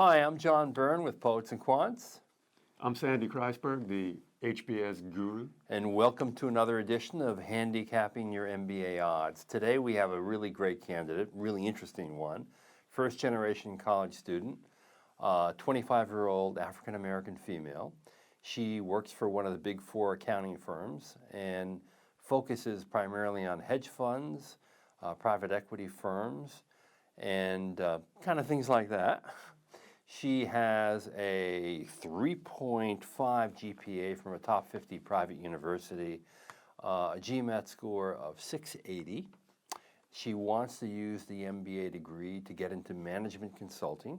Hi, I'm John Byrne with Poets&Quants. I'm Sandy Kreisberg, the HBS guru. And welcome to another edition of Handicapping Your MBA Odds. Today we have a really great candidate, really interesting one. First generation college student, 25-year-old African-American female. She works for one of the big four accounting firms and focuses primarily on hedge funds, private equity firms, and kind of things like that. She has a 3.5 GPA from a top 50 private university, a GMAT score of 680. She wants to use the MBA degree to get into management consulting.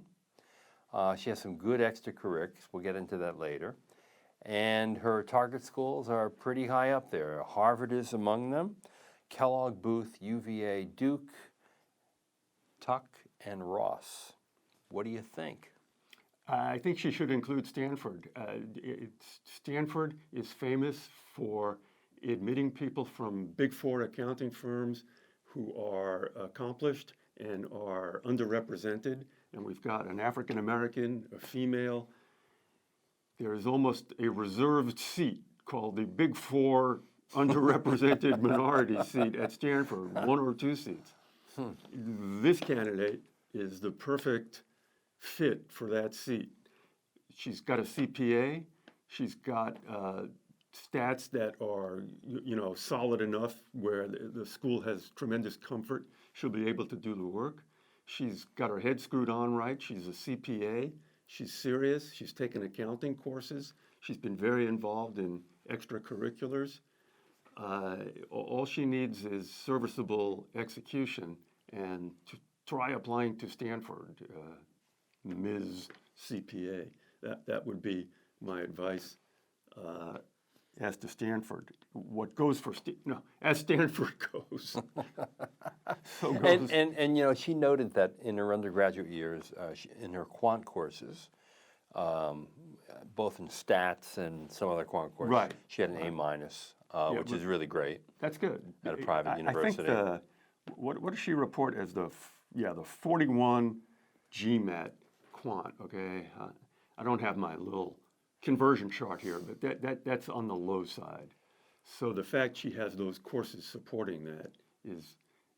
She has some good extracurriculars. We'll get into that later. And her target schools are pretty high up there. Harvard is among them, Kellogg, Booth, UVA, Duke, Tuck, and Ross. What do you think? I think she should include Stanford. Stanford is famous for admitting people from big four accounting firms who are accomplished and are underrepresented. And we've got an African American, a female. There is almost a reserved seat called the Big Four Underrepresented Minority seat at Stanford, one or two seats. This candidate is the perfect fit for that seat. She's got a CPA. She's got stats that are, solid enough where the school has tremendous comfort. She'll be able to do the work. She's got her head screwed on right. She's a CPA. She's serious. She's taken accounting courses. She's been very involved in extracurriculars. All she needs is serviceable execution and to try applying to Stanford, Ms. CPA. That would be my advice as to Stanford. What goes for as Stanford goes. So goes. And she noted that in her undergraduate years, in her quant courses, both in stats and some other quant courses, right. She had an A-, which is really great. That's good. At a private university. I think what does she report as the 41 GMAT quant? Okay, I don't have my little conversion chart here, but that's on the low side. So the fact she has those courses supporting that is,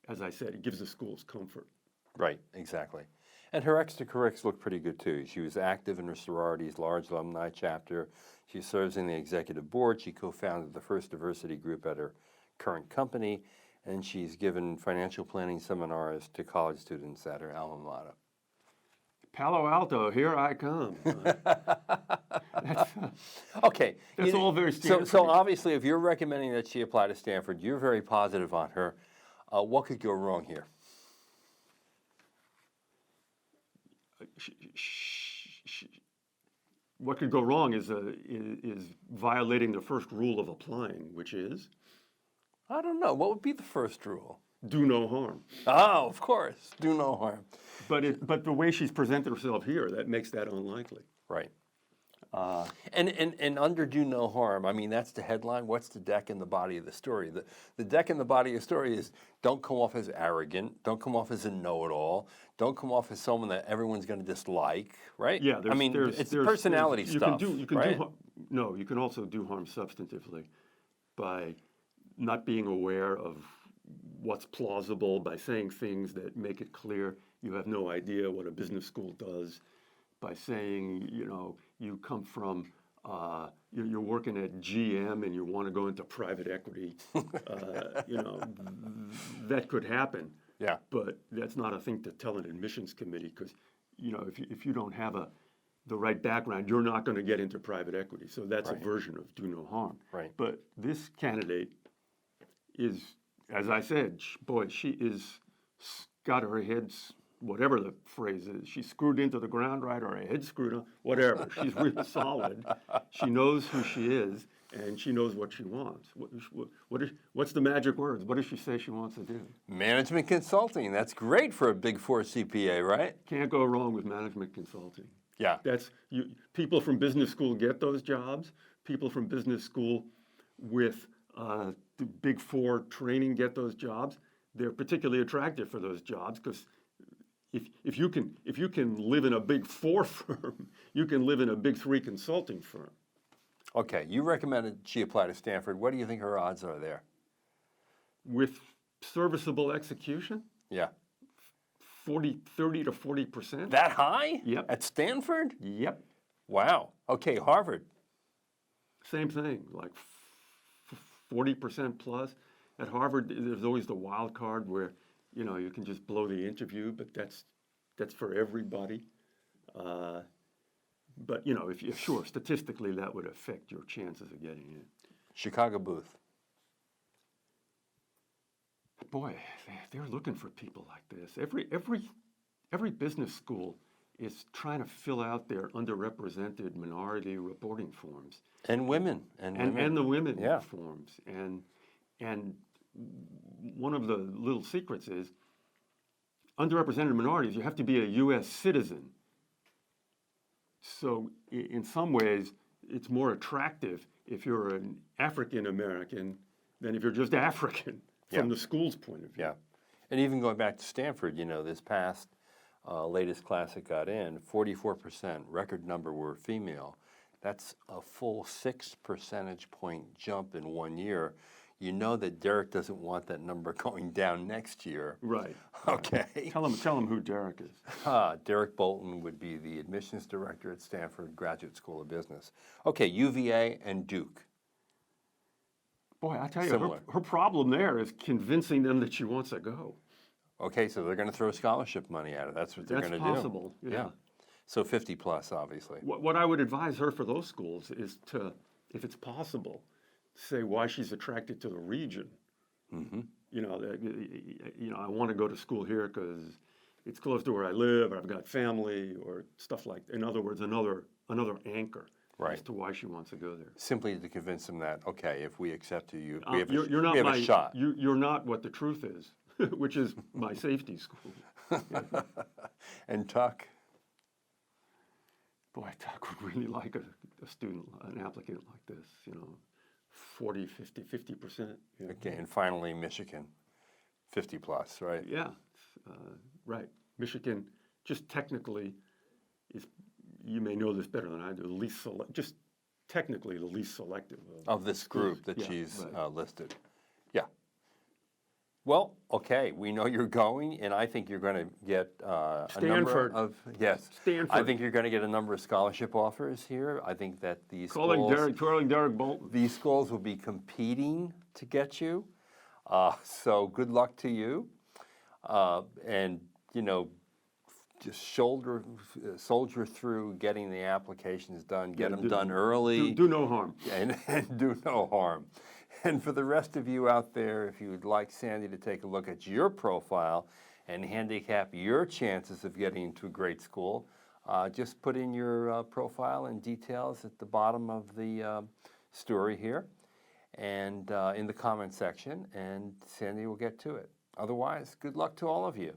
as I said, it gives the schools comfort. Right, exactly. And her extracurriculars look pretty good too. She was active in her sorority's large alumni chapter. She serves in the executive board. She co-founded the first diversity group at her current company, and she's given financial planning seminars to college students at her alma mater. Palo Alto, here I come. Okay. That's all very Stanford. So obviously, if you're recommending that she apply to Stanford, you're very positive on her. What could go wrong here? What could go wrong is violating the first rule of applying, which is? I don't know. What would be the first rule? Do no harm. Oh, of course. Do no harm. But the way she's presented herself here, that makes that unlikely. Right. And under do no harm, I mean, that's the headline. What's the deck and the body of the story? The deck and the body of the story is don't come off as arrogant. Don't come off as a know-it-all. Don't come off as someone that everyone's going to dislike, right? Yeah, it's personality stuff. You can also do harm substantively by not being aware of what's plausible, by saying things that make it clear you have no idea what a business school does, by saying, you come from, you're working at GM and you want to go into private equity, that could happen. Yeah. But that's not a thing to tell an admissions committee because, if you don't have the right background, you're not going to get into private equity. So that's right. A version of do no harm. Right. But this candidate is, as I said, she is got her head's, whatever the phrase is, she's screwed into the ground, right, or her head screwed on, whatever. She's really solid. She knows who she is, and she knows what she wants. What's the magic words? What does she say she wants to do? Management consulting. That's great for a Big Four CPA, right? Can't go wrong with management consulting. Yeah. People from business school get those jobs. People from business school with the Big Four training get those jobs. They're particularly attractive for those jobs because if you can live in a big 4 firm, you can live in a big 3 consulting firm. Okay, you recommended she apply to Stanford. What do you think her odds are there? With serviceable execution, Yeah. 30 to 40%. That high? Yep. At Stanford? Yep. Wow. Okay, Harvard. Same thing, like 40% plus. At Harvard, there's always the wild card where, you can just blow the interview, but that's for everybody. But sure, statistically that would affect your chances of getting in. Chicago Booth. Boy, they're looking for people like this. Every business school is trying to fill out their underrepresented minority reporting forms. And women. And the women Yeah. forms. And one of the little secrets is underrepresented minorities, you have to be a U.S. citizen. So in some ways, it's more attractive if you're an African American than if you're just African from the school's point of view. Yeah. And even going back to Stanford, this past latest class that got in, 44%, record number were female. That's a full 6 percentage point jump in 1 year. You know that Derek doesn't want that number going down next year. Right. Okay. Tell him who Derek is. Derek Bolton would be the admissions director at Stanford Graduate School of Business. Okay, UVA and Duke. Boy, I tell you, Similar. her problem there is convincing them that she wants to go. Okay, so they're going to throw scholarship money at her. That's what they're going to do. That's possible, yeah. So 50 plus, obviously. What I would advise her for those schools is to, if it's possible, say why she's attracted to the region. Mm-hmm. I want to go to school here because it's close to where I live, or I've got family, or stuff like that. In other words, another anchor as to why she wants to go there. Simply to convince them that, okay, if we accept you, we have, you're not we have a shot. You're not what the truth is, which is my safety school. And Tuck? Boy, Tuck would really like a student, an applicant like this, 40, 50%. Yeah. Okay, and finally Michigan, 50 plus, right? Yeah, right. Michigan, just technically, is, you may know this better than I do, just technically the least selective Of this group that Yeah, she's right. listed. Yeah. Well, okay, we know you're going, and I think you're going to get a number Stanford. of, yes. Stanford. I think you're going to get a number of scholarship offers here. I think that these Calling schools, Derek Bolton. these schools will be competing to get you. So good luck to you. And, just soldier through getting the applications done, get them done early. Do no harm. And do no harm. And for the rest of you out there, if you would like Sandy to take a look at your profile and handicap your chances of getting into a great school, just put in your profile and details at the bottom of the story here and in the comment section, and Sandy will get to it. Otherwise, good luck to all of you.